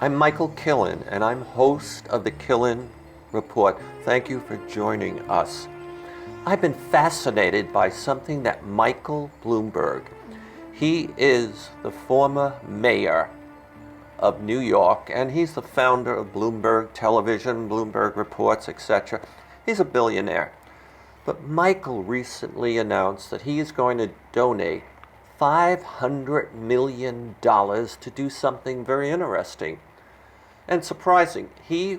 I'm Michael Killen, and I'm host of the Killen Report. Thank you for joining us. I've been fascinated by something that Michael Bloomberg, he is the former mayor of New York, and he's the founder of Bloomberg Television, Bloomberg Reports, etc. He's a billionaire. But Michael recently announced that he is going to donate $500 million to do something very interesting and surprising. He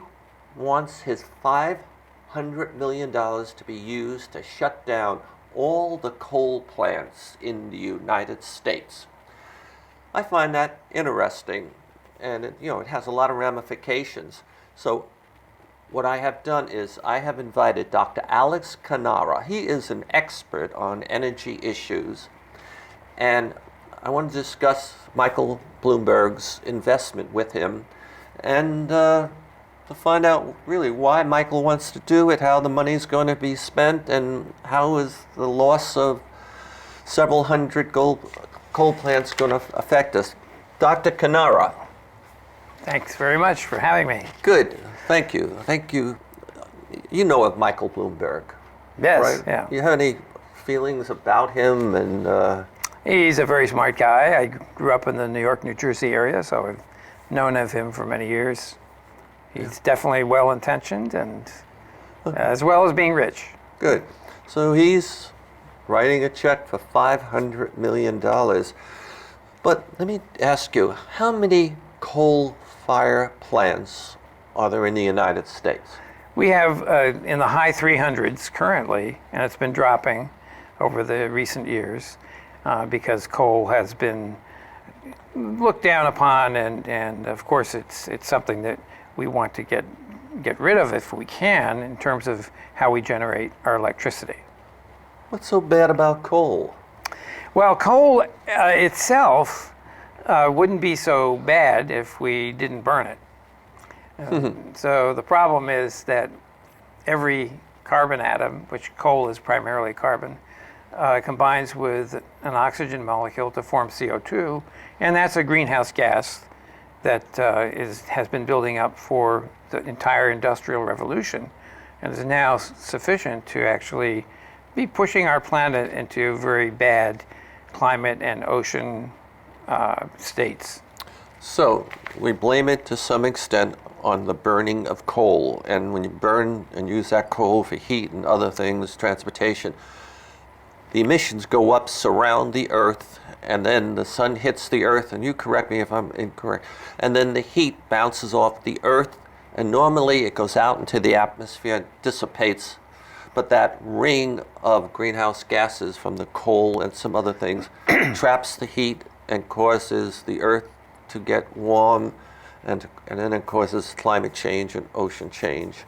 wants his $500 million to be used to shut down all the coal plants in the United States. I find that interesting, and it has a lot of ramifications. So what I have done is I have invited Dr. Alex Cannara. He is an expert on energy issues, and I want to discuss Michael Bloomberg's investment with him and to find out really why Michael wants to do it, how the money is going to be spent, and how is the loss of several hundred coal plants going to affect us. Dr. Cannara. Thanks very much for having me. Good. Thank you. Thank you. You know of Michael Bloomberg, Yes, right? yeah. You have any feelings about him? And He's a very smart guy. I grew up in the New York, New Jersey area, so I've known of him for many years. He's definitely well-intentioned, and as well as being rich. Good. So he's writing a check for $500 million. But let me ask you, how many coal-fired plants are there in the United States? We have in the high 300s currently, and it's been dropping over the recent years because coal has been looked down upon, and of course it's something that we want to get rid of if we can in terms of how we generate our electricity. What's so bad about coal? Well, coal itself wouldn't be so bad if we didn't burn it. So the problem is that every carbon atom, which coal is primarily carbon, combines with an oxygen molecule to form CO2, and that's a greenhouse gas that has been building up for the entire industrial revolution, and is now sufficient to actually be pushing our planet into very bad climate and ocean states. So we blame it to some extent on the burning of coal, and when you burn and use that coal for heat and other things, transportation, the emissions go up, surround the earth, and then the sun hits the earth, and you correct me if I'm incorrect, and then the heat bounces off the earth, and normally it goes out into the atmosphere and dissipates, but that ring of greenhouse gases from the coal and some other things traps the heat and causes the earth to get warm, and then it causes climate change and ocean change.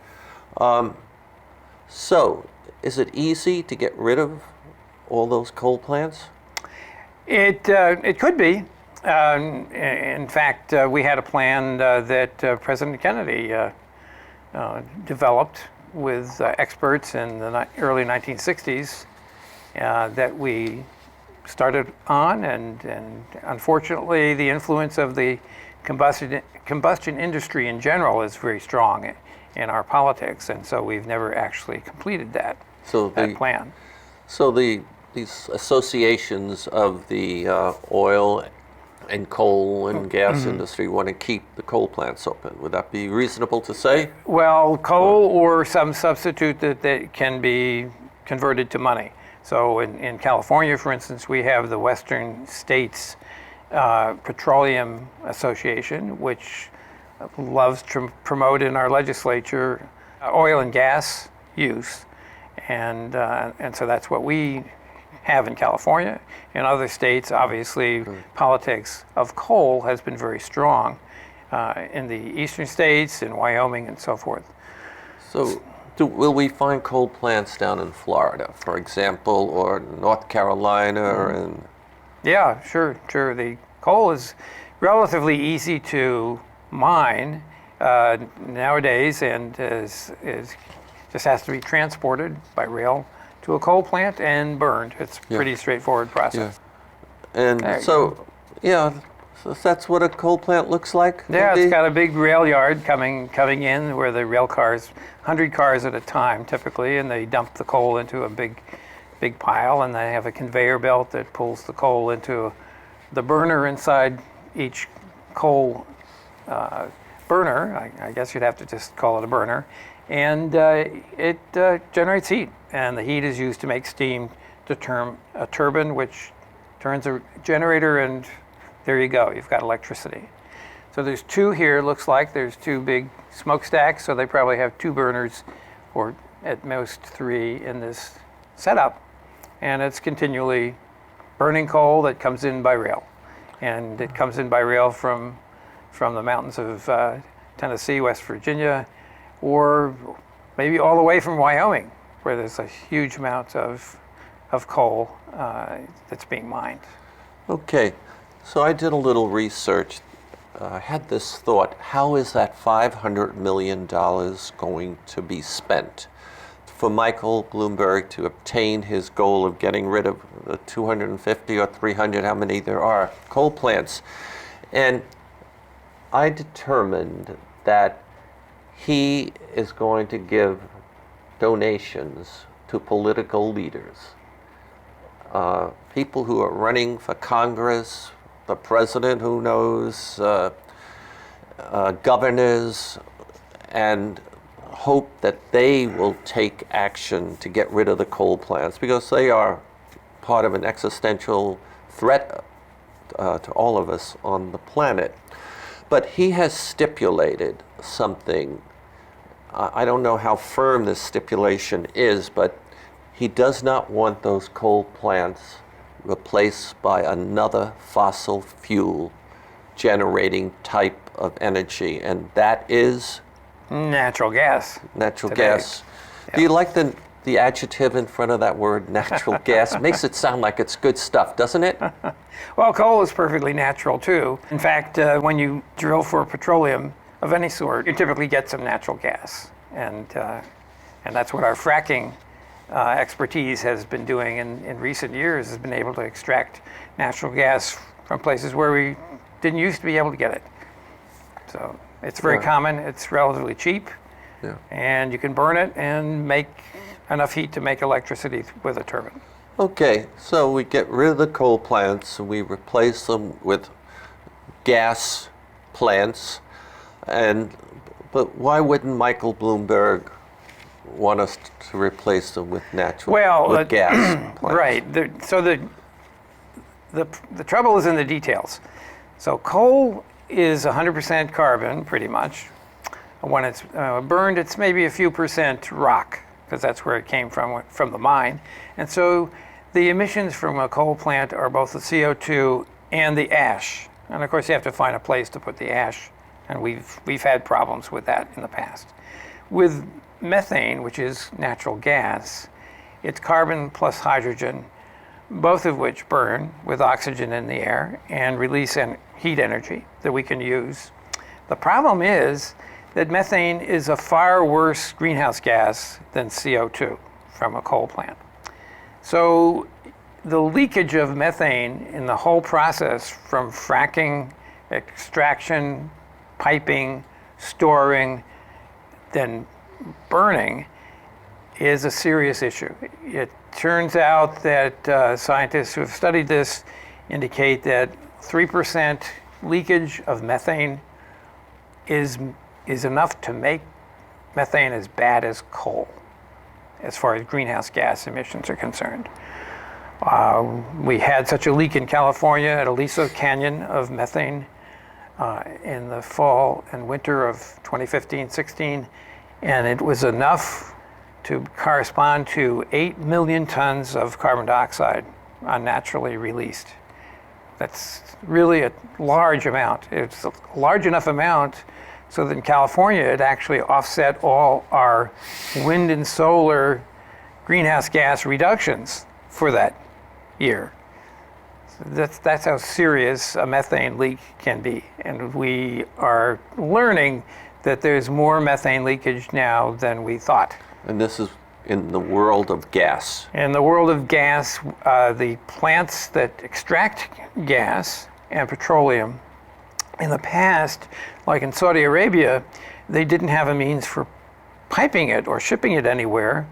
So is it easy to get rid of all those coal plants? It could be. In fact, we had a plan that President Kennedy developed with experts in the early 1960s that we started on, and unfortunately the influence of the combustion industry in general is very strong in our politics, and so we've never actually completed that plan. So these associations of the oil and coal and gas industry want to keep the coal plants open. Would that be reasonable to say? Well, coal or some substitute that can be converted to money. So in California, for instance, we have the Western States Petroleum Association, which loves to promote in our legislature oil and gas use, and so that's what we have in California. In other states, obviously, politics of coal has been very strong in the eastern states, in Wyoming, and so forth. So will we find coal plants down in Florida, for example, or North Carolina? And Yeah, sure. The coal is relatively easy to mine nowadays, and is just has to be transported by rail to a coal plant and burned. It's a pretty straightforward process. And So that's what a coal plant looks like? Yeah, maybe? it's got a big rail yard coming in where the rail cars, 100 cars at a time typically, and they dump the coal into a big pile, and they have a conveyor belt that pulls the coal into the burner inside each coal burner. I guess you'd have to just call it a burner. And it generates heat, and the heat is used to make steam to turn a turbine, which turns a generator, and there you go, you've got electricity. So there's two here, looks like. There's two big smokestacks, so they probably have two burners, or at most three in this setup. And it's continually burning coal that comes in by rail. And it comes in by rail from the mountains of Tennessee, West Virginia, or maybe all the way from Wyoming, where there's a huge amount of coal that's being mined. Okay, so I did a little research. I had this thought, how is that $500 million going to be spent? For Michael Bloomberg to obtain his goal of getting rid of the 250 or 300, how many there are, coal plants. And I determined that he is going to give donations to political leaders, people who are running for Congress, the president, who knows, governors, and hope that they will take action to get rid of the coal plants, because they are part of an existential threat to all of us on the planet. But he has stipulated something. I don't know how firm this stipulation is, but he does not want those coal plants replaced by another fossil fuel generating type of energy, and that is Natural gas. natural Today. gas. Yeah. Do you like the adjective in front of that word, natural gas? It makes it sound like it's good stuff, doesn't it? Well, coal is perfectly natural too. In fact, when you drill for petroleum of any sort, you typically get some natural gas, and that's what our fracking expertise has been doing in recent years. Has been able to extract natural gas from places where we didn't used to be able to get it. So it's very Right. common. It's relatively cheap, Yeah. and you can burn it and make enough heat to make electricity with a turbine. Okay, so we get rid of the coal plants and we replace them with gas plants. But why wouldn't Michael Bloomberg want us to replace them with with gas plants? Right. The trouble is in the details. So coal is 100% carbon, pretty much. When it's burned, it's maybe a few percent rock, because that's where it came from the mine. And so the emissions from a coal plant are both the CO2 and the ash. And of course, you have to find a place to put the ash, and we've had problems with that in the past. With methane, which is natural gas, it's carbon plus hydrogen, both of which burn with oxygen in the air and release heat energy that we can use. The problem is that methane is a far worse greenhouse gas than CO2 from a coal plant. So the leakage of methane in the whole process, from fracking, extraction, piping, storing, then burning, is a serious issue. It turns out that scientists who have studied this indicate that 3% leakage of methane is enough to make methane as bad as coal, as far as greenhouse gas emissions are concerned. We had such a leak in California at Aliso Canyon of methane in the fall and winter of 2015-16, and it was enough to correspond to 8 million tons of carbon dioxide unnaturally released. That's really a large amount. It's a large enough amount so that in California it actually offset all our wind and solar greenhouse gas reductions for that year. So that's how serious a methane leak can be. And we are learning that there's more methane leakage now than we thought. And this is in the world of gas. In the world of gas, the plants that extract gas and petroleum in the past, like in Saudi Arabia, they didn't have a means for piping it or shipping it anywhere,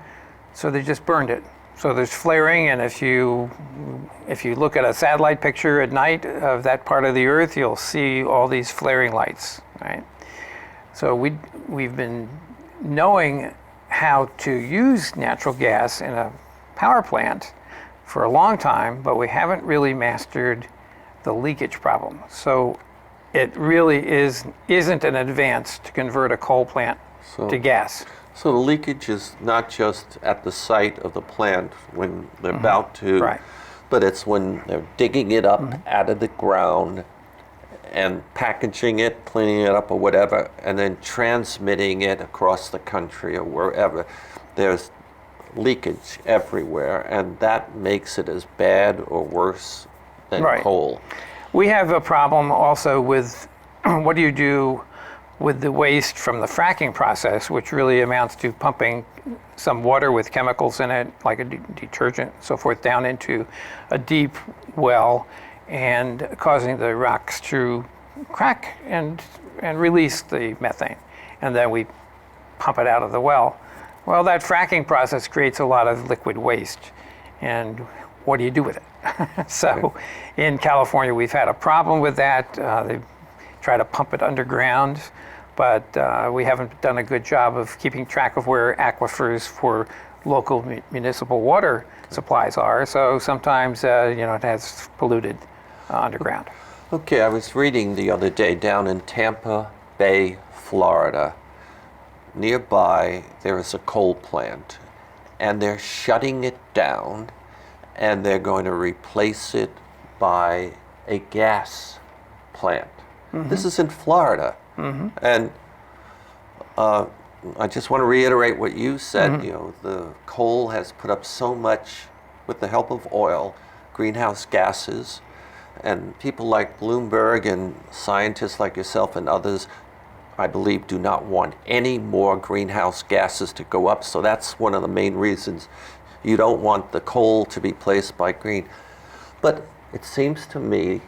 so they just burned it. So there's flaring, and if you look at a satellite picture at night of that part of the Earth, you'll see all these flaring lights, right? So we've been knowing how to use natural gas in a power plant for a long time, but we haven't really mastered the leakage problem. So it really isn't an advance to convert a coal plant to gas. So the leakage is not just at the site of the plant when they're about to, Right. but it's when they're digging it up out of the ground and packaging it, cleaning it up or whatever, and then transmitting it across the country or wherever. There's leakage everywhere, and that makes it as bad or worse than Right. coal. We have a problem also with what do you do with the waste from the fracking process, which really amounts to pumping some water with chemicals in it, like a detergent, so forth, down into a deep well and causing the rocks to crack and release the methane. And then we pump it out of the well. Well, that fracking process creates a lot of liquid waste. And what do you do with it? So in California, we've had a problem with that. They try to pump it underground, but we haven't done a good job of keeping track of where aquifers for local municipal water supplies are. So sometimes, it has polluted underground. Okay, I was reading the other day down in Tampa Bay, Florida. Nearby, there is a coal plant, and they're shutting it down, and they're going to replace it by a gas plant. This is in Florida. And I just want to reiterate what you said. The coal has put up so much, with the help of oil, greenhouse gases, and people like Bloomberg and scientists like yourself and others, I believe, do not want any more greenhouse gases to go up. So that's one of the main reasons you don't want the coal to be placed by green. But it seems to me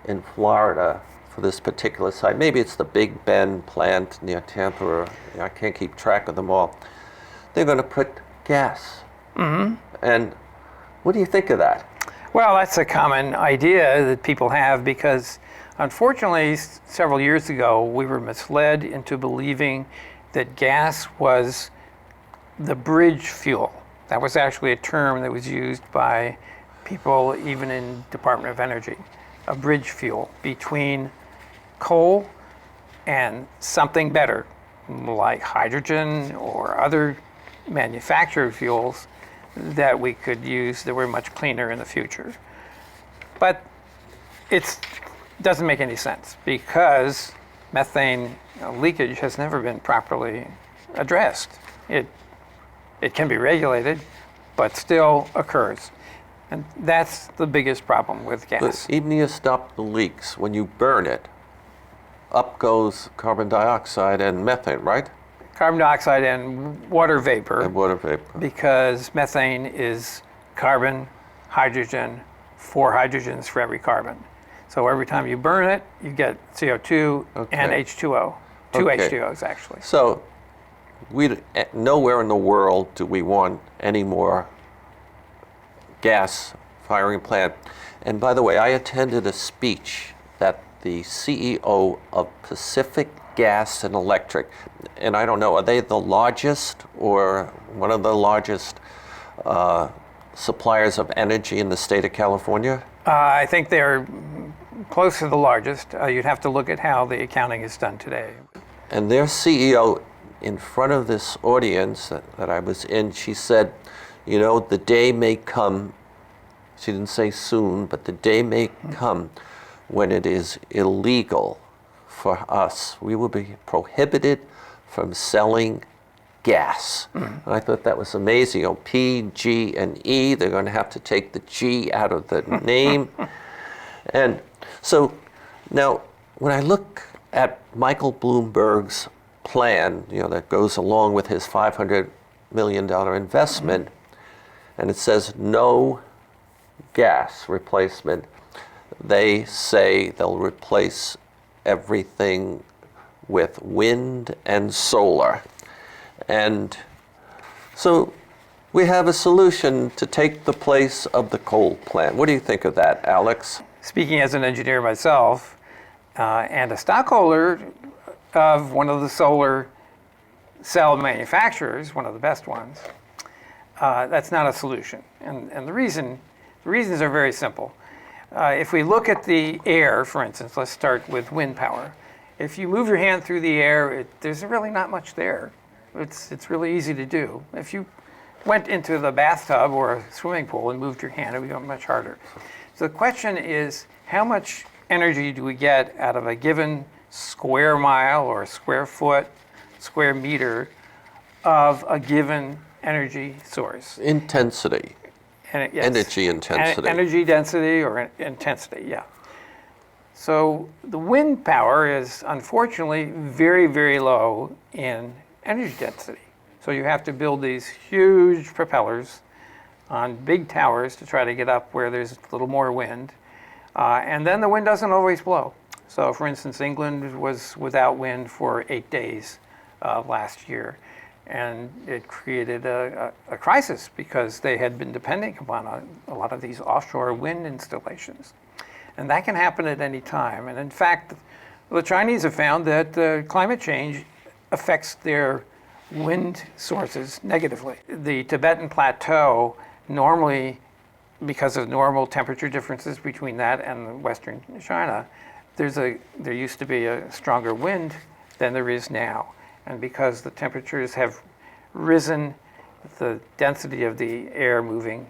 in Florida, for this particular site, maybe it's the Big Bend plant near Tampa, or I can't keep track of them all, they're going to put gas. And what do you think of that? Well, that's a common idea that people have because, unfortunately, several years ago, we were misled into believing that gas was the bridge fuel. That was actually a term that was used by people even in Department of Energy, a bridge fuel between coal and something better, like hydrogen or other manufactured fuels that we could use that were much cleaner in the future. But it doesn't make any sense because methane leakage has never been properly addressed. It can be regulated, but still occurs. And that's the biggest problem with gas. But even if you stop the leaks, when you burn it, up goes carbon dioxide and methane, right? Carbon dioxide and water vapor. And water vapor. Because methane is carbon, hydrogen, 4 hydrogens for every carbon. So every time you burn it, you get CO2 and H2O. Two H2Os, actually. So nowhere in the world do we want any more gas firing plant. And by the way, I attended a speech that the CEO of Pacific Gas and Electric, and I don't know, are they the largest or one of the largest suppliers of energy in the state of California? I think they're close to the largest. You'd have to look at how the accounting is done today. And their CEO, in front of this audience that I was in, she said, the day may come, she didn't say soon, but the day may come when it is illegal for us. We will be prohibited from selling gas. And I thought that was amazing. P, G, and E, they're going to have to take the G out of the name. And so now, when I look at Michael Bloomberg's plan, that goes along with his $500 million investment, and it says no gas replacement, they say they'll replace everything with wind and solar. And so we have a solution to take the place of the coal plant. What do you think of that, Alex? Speaking as an engineer myself, and a stockholder of one of the solar cell manufacturers, one of the best ones, that's not a solution. And the reasons are very simple. If we look at the air, for instance, let's start with wind power. If you move your hand through the air, there's really not much there. It's really easy to do. If you went into the bathtub or a swimming pool and moved your hand, it would go much harder. So the question is, how much energy do we get out of a given square mile or square foot, square meter of a given energy source? Intensity. Yes. Energy intensity. Energy density or intensity, yeah. So the wind power is unfortunately very, very low in energy density. So you have to build these huge propellers on big towers to try to get up where there's a little more wind. And then the wind doesn't always blow. So for instance, England was without wind for 8 days last year. And it created a crisis because they had been depending upon a lot of these offshore wind installations. And that can happen at any time. And in fact, the Chinese have found that climate change affects their wind sources negatively. The Tibetan Plateau, normally, because of normal temperature differences between that and Western China, there used to be a stronger wind than there is now. And because the temperatures have risen, the density of the air moving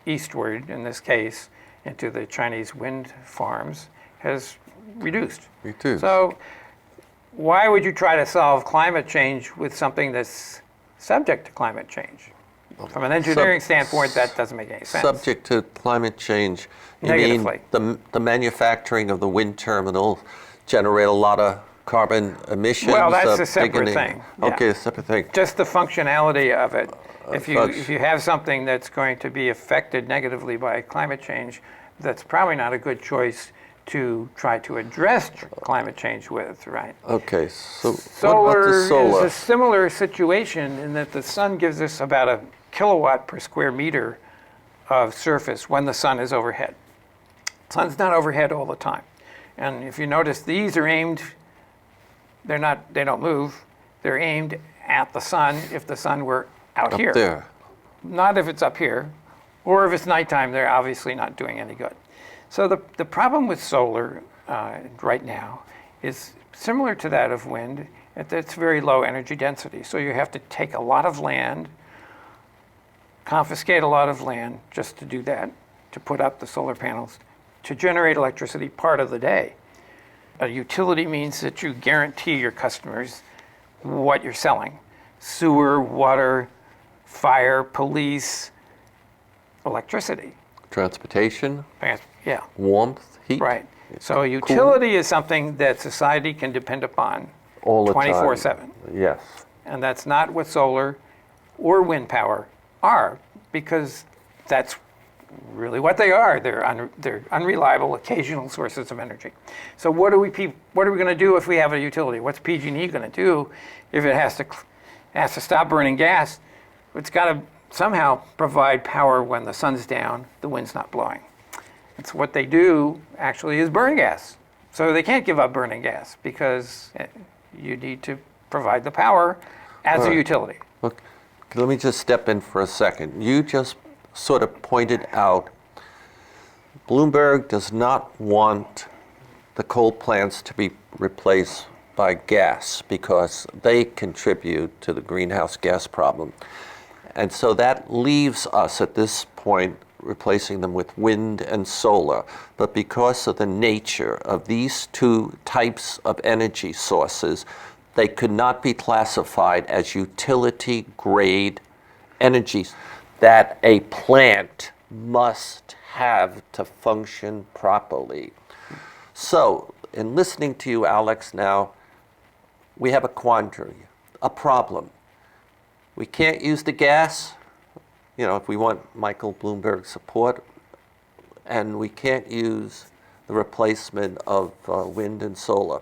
eastward, in this case, into the Chinese wind farms has reduced. So why would you try to solve climate change with something that's subject to climate change? From an engineering standpoint, that doesn't make any sense. Subject to climate change, you Negatively. mean the manufacturing of the wind terminal generate a lot of carbon emissions? Well, that's a separate thing. Okay, Yeah. a separate thing. Just the functionality of it. If you have something that's going to be affected negatively by climate change, that's probably not a good choice to try to address climate change with, right? Okay, so what about the solar? Is a similar situation in that the sun gives us about a kilowatt per square meter of surface when the sun is overhead. The sun's not overhead all the time. And if you notice, these are aimed, they don't move, they're aimed at the sun if the sun were out here. Up there. Not if it's up here, or if it's nighttime, they're obviously not doing any good. So the problem with solar right now is similar to that of wind. It's very low energy density. So you have to take a lot of land, confiscate a lot of land just to do that, to put up the solar panels, to generate electricity part of the day. A utility means that you guarantee your customers what you're selling. Sewer, water, fire, police, electricity. Transportation, Yeah, warmth, heat. right. So a utility is something that society can depend upon All the 24/7. Yes. And that's not what solar or wind power are, because that's really what they are. They're unreliable, occasional sources of energy. So what are we going to do if we have a utility? What's PG&E going to do if it has to stop burning gas? It's got to somehow provide power when the sun's down, the wind's not blowing. It's what they do actually is burn gas. So they can't give up burning gas because you need to provide the power as a utility. Look, let me just step in for a second. You just sort of pointed out Bloomberg does not want the coal plants to be replaced by gas because they contribute to the greenhouse gas problem. And so that leaves us at this point replacing them with wind and solar. But because of the nature of these two types of energy sources, they could not be classified as utility grade energy that a plant must have to function properly. So, in listening to you, Alex, now, we have a quandary, a problem. We can't use the gas, if we want Michael Bloomberg support, and we can't use the replacement of wind and solar.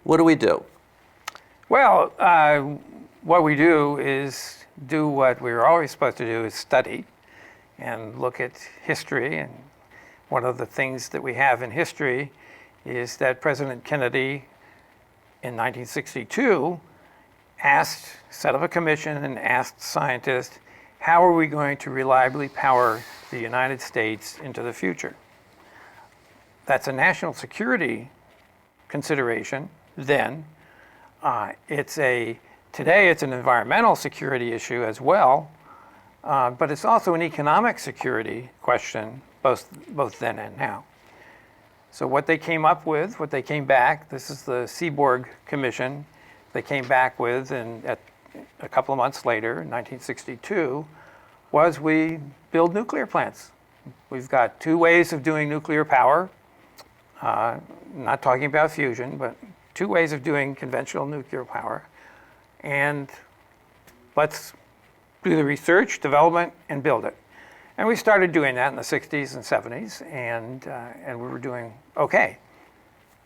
What do we do? Well, what we do is do what we were always supposed to do, is study and look at history. And one of the things that we have in history is that President Kennedy in 1962 set up a commission and asked scientists, how are we going to reliably power the United States into the future? That's a national security consideration then. Today it's an environmental security issue as well, but it's also an economic security question, both then and now. So what they came back, this is the Seaborg Commission, they came back with, and a couple of months later, in 1962, was we build nuclear plants. We've got two ways of doing nuclear power, not talking about fusion, but two ways of doing conventional nuclear power. And let's do the research, development, and build it. And we started doing that in the 60s and 70s, and we were doing okay.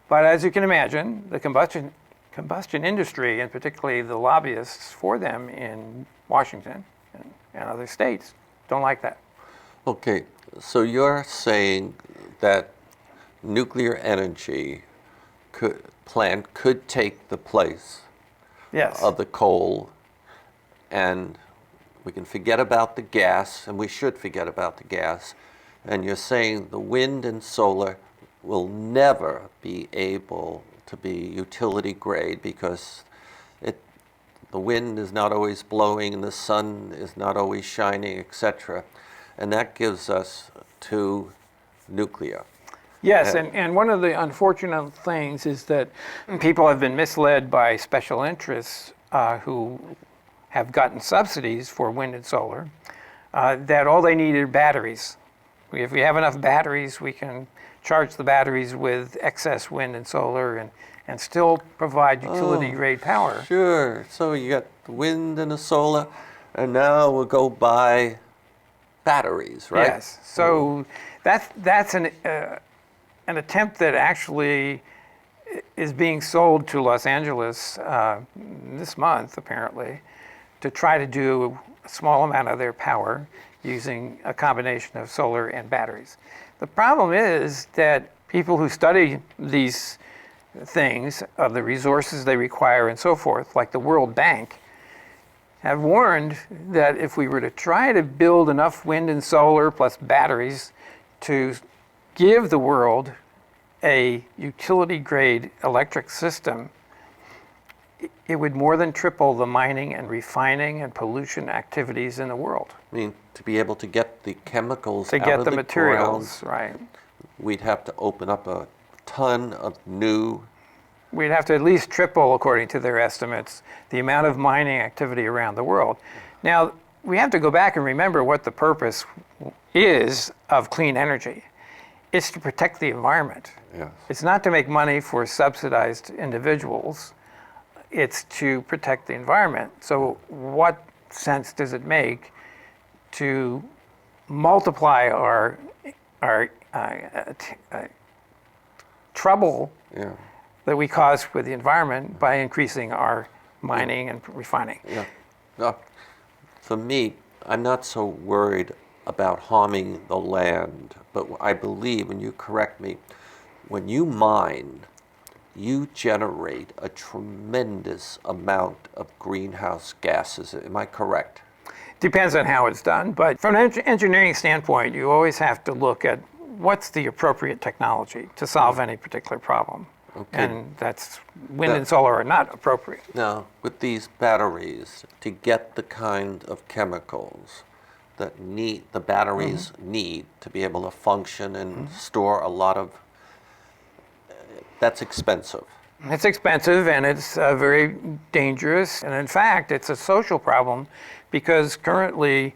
But as you can imagine, the combustion industry, and particularly the lobbyists for them in Washington and other states, don't like that. Okay, so you're saying that nuclear energy plant could take the place Yes. of the coal, and we can forget about the gas, and we should forget about the gas. And you're saying the wind and solar will never be able to be utility grade because the wind is not always blowing and the sun is not always shining, etc. And that gives us to nuclear. Yes, and one of the unfortunate things is that people have been misled by special interests who have gotten subsidies for wind and solar, that all they need are batteries. If we have enough batteries, we can charge the batteries with excess wind and solar and still provide utility-grade power. Sure. So you got the wind and the solar, and now we'll go buy batteries, right? Yes. So that's an attempt that actually is being sold to Los Angeles this month, apparently, to try to do a small amount of their power using a combination of solar and batteries. The problem is that people who study these things, of the resources they require and so forth, like the World Bank, have warned that if we were to try to build enough wind and solar plus batteries to give the world a utility-grade electric system, it would more than triple the mining and refining and pollution activities in the world. I mean, to be able to get the chemicals To out get of the the materials, ground, right. we'd have to open up a ton of new. We'd have to at least triple, according to their estimates, the amount of mining activity around the world. Now, we have to go back and remember what the purpose is of clean energy. It's to protect the environment. Yes. It's not to make money for subsidized individuals. It's to protect the environment. So what sense does it make to multiply our trouble Yeah. that we cause with the environment by increasing our mining and refining? Yeah. No, for me, I'm not so worried about harming the land, but I believe, and you correct me, when you mine, you generate a tremendous amount of greenhouse gases. Am I correct? Depends on how it's done, but from an engineering standpoint, you always have to look at what's the appropriate technology to solve any particular problem. Okay. And that's wind and solar are not appropriate. Now, with these batteries, to get the kind of chemicals that the batteries need to be able to function and store a lot of, that's expensive. It's expensive and it's very dangerous. And in fact, it's a social problem because currently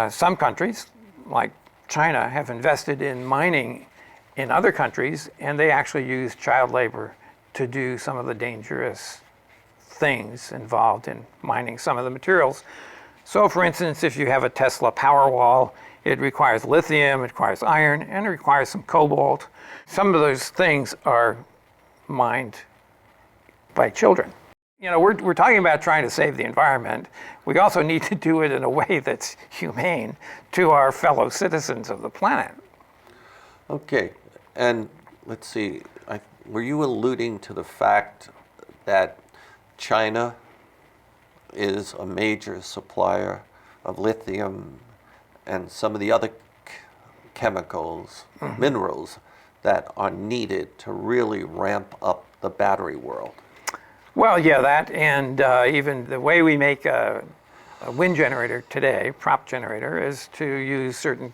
some countries, like China, have invested in mining in other countries, and they actually use child labor to do some of the dangerous things involved in mining some of the materials. So for instance, if you have a Tesla Powerwall, it requires lithium, it requires iron, and it requires some cobalt some of those things are mined by children. You know, we're talking about trying to save the environment. We also need to do it in a way that's humane to our fellow citizens of the planet. Okay, and let's see, were you alluding to the fact that China is a major supplier of lithium and some of the other chemicals, minerals that are needed to really ramp up the battery world? Well, yeah, that, and even the way we make a wind generator today, prop generator, is to use certain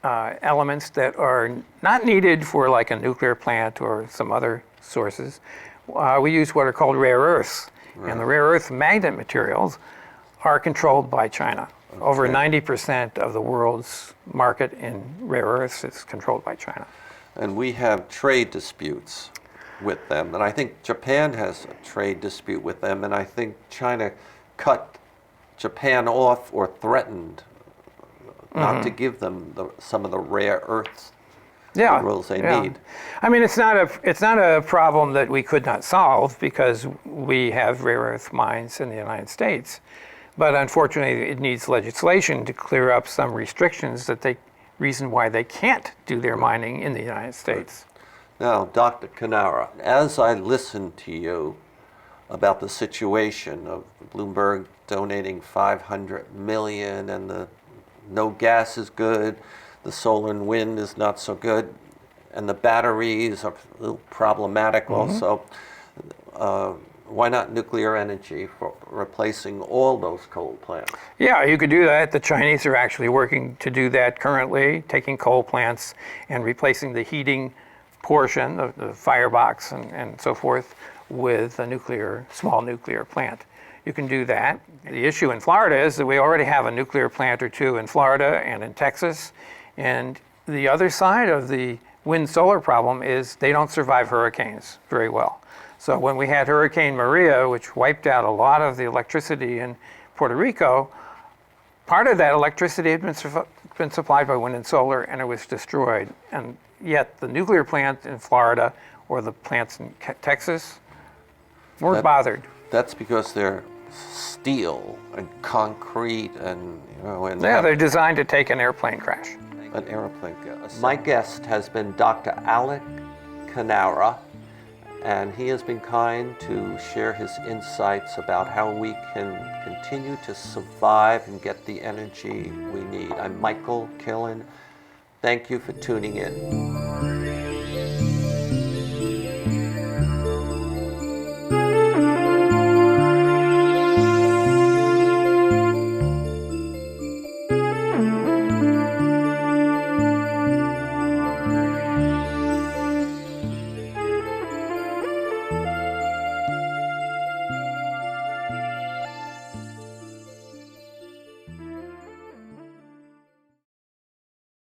elements that are not needed for like a nuclear plant or some other sources. We use what are called rare earths, and the rare earth magnet materials are controlled by China. Okay. Over 90% of the world's market in rare earths is controlled by China. And we have trade disputes with them, and I think Japan has a trade dispute with them, and I think China cut Japan off or threatened not to give them some of the rare earths minerals they need. I mean, it's not a problem that we could not solve because we have rare earth mines in the United States, but unfortunately it needs legislation to clear up some restrictions reason why they can't do their mining in the United States. Now, Dr. Cannara, as I listen to you about the situation of Bloomberg donating $500 million and the no gas is good, the solar and wind is not so good, and the batteries are a little problematic also, why not nuclear energy for replacing all those coal plants? Yeah, you could do that. The Chinese are actually working to do that currently, taking coal plants and replacing the heating portion of the firebox and so forth with a small nuclear plant. You can do that. The issue in Florida is that we already have a nuclear plant or two in Florida and in Texas. And the other side of the wind-solar problem is they don't survive hurricanes very well. So when we had Hurricane Maria, which wiped out a lot of the electricity in Puerto Rico, part of that electricity had been supplied by wind and solar, and it was destroyed. And yet the nuclear plant in Florida or the plants in Texas weren't bothered. That's because they're steel and concrete and, they're designed to take an airplane crash. An airplane. My guest has been Dr. Alec Cannara, and he has been kind to share his insights about how we can continue to survive and get the energy we need. I'm Michael Killen. Thank you for tuning in.